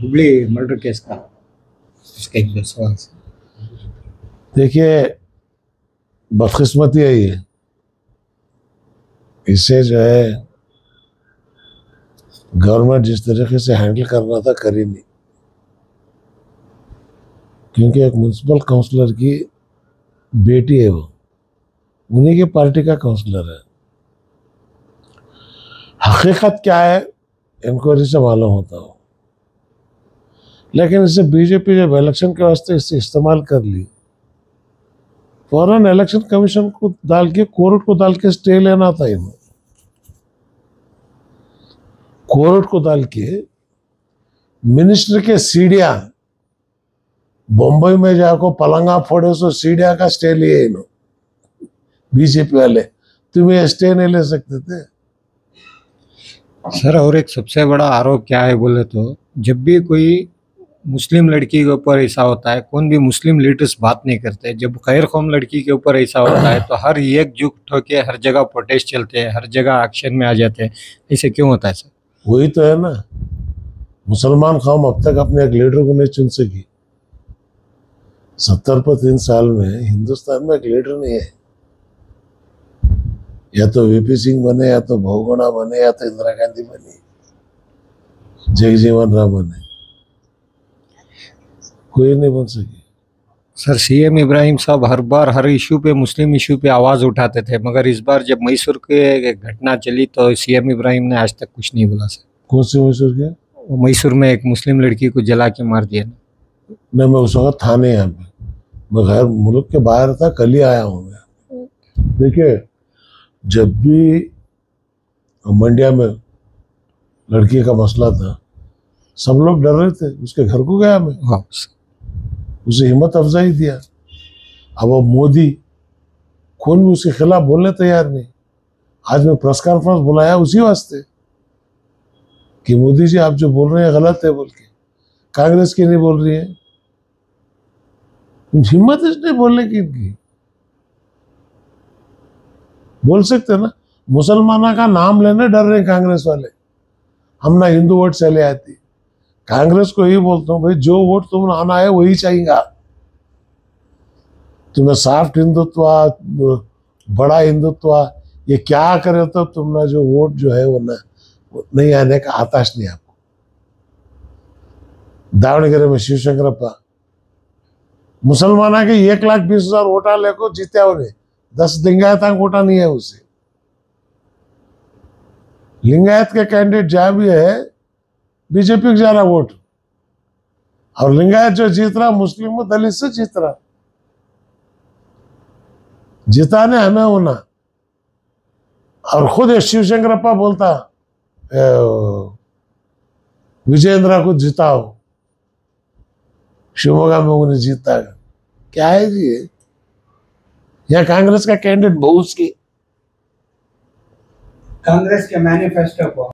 Hubli murder case का उसका एक दो सवाल से। देखिए, बदकिस्मती है ये, इससे जो है गवर्नमेंट जिस तरीके से हैंडल करना था कर ही नहीं, क्योंकि एक म्युनिसिपल काउंसलर की बेटी है, वो उन्हीं की पार्टी का काउंसलर है। हकीकत क्या है इंक्वायरी से मालूम होता हो, लेकिन इसे बीजेपी जब इलेक्शन के वास्ते इससे इस्तेमाल कर ली, फौरन इलेक्शन कमीशन को डाल के, कोर्ट को डाल के स्टे लेना था इन्हें। कोर्ट को डाल के मिनिस्टर के सीढ़ियां बम्बई में जाको पलंगा फोड़े सो सीढ़िया का स्टे लिए इन्हों बीजेपी वाले। तुम्हें स्टे नहीं ले सकते थे सर, और एक सबसे बड़ा आरोप क्या है बोले तो, जब भी कोई मुस्लिम लड़की के ऊपर ऐसा होता है, कौन भी मुस्लिम लीडर्स बात नहीं करते। जब खैर कौम लड़की के ऊपर ऐसा होता है तो हर एकजुट होके हर जगह प्रोटेस्ट चलते हैं, हर जगह एक्शन में आ जाते हैं। ऐसे क्यों होता है सर? वही तो है ना, मुसलमान कौम अब तक अपने एक लीडर को नहीं चुन सकी। 70 पर 3 साल में हिंदुस्तान में एक लीडर नहीं है। या तो वीपी सिंह बने, या तो बहुगुणा बने, या तो इंदिरा गांधी बनी, जगजीवन राम बने, कोई नहीं बन सकी। सर, सीएम इब्राहिम साहब हर बार हर इशू पे, मुस्लिम इशू पे आवाज उठाते थे, मगर इस बार जब मैसूर के घटना चली तो सीएम इब्राहिम ने आज तक कुछ नहीं बोला सर। कौन सी मैसूर के? वो मैसूर में एक मुस्लिम लड़की को जला के मार दिया। नहीं, मैं उस वक्त था नहीं यहाँ पे, मैं गैर मुल्क के बाहर था, कल ही आया हूँ मैं। देखिए, जब भी मंडिया में लड़की का मसला था, सब लोग डर रहे थे। उसके घर को गया मैं, हाँ, उसे हिम्मत अफजाई दिया। अब वो मोदी कौन भी उसके खिलाफ बोलने तैयार नहीं। आज मैं प्रेस कॉन्फ्रेंस बुलाया उसी वास्ते कि मोदी जी आप जो बोल रहे हैं गलत है बोल के। कांग्रेस की नहीं बोल रही है, हिम्मत इसने बोलने की इनकी। बोल सकते ना, मुसलमाना का नाम लेने डर रहे कांग्रेस वाले, हम ना हिंदू वोट चले आती। कांग्रेस को ही बोलता हूँ, भाई जो वोट तुम आना है वही चाहिएगा। तुम्हें सॉफ्ट हिंदुत्व, बड़ा हिंदुत्व, ये क्या करे तो तुम ना जो वोट जो है वो ना नहीं आने का आताश नहीं आपको। दावणगेरे में शिवशंकरप्पा मुसलमाना के 1,20,000 वोटा लेको जीत्या उन्हें, 10 लिंगायत वोटा नहीं है उसे। लिंगायत के कैंडिडेट जहां भी है बीजेपी को जा रहा वोट, और लिंगायत जो जीत रहा मुस्लिम दलित से जीत रहा। जिताने हमें होना। और खुद शिवशंकरप्पा बोलता विजयेंद्रा को जिताओ, शिवमोगा में उन्हें जीता है। क्या है जी ये? यहाँ कांग्रेस का कैंडिडेट बहुत की कांग्रेस के मैनिफेस्टो को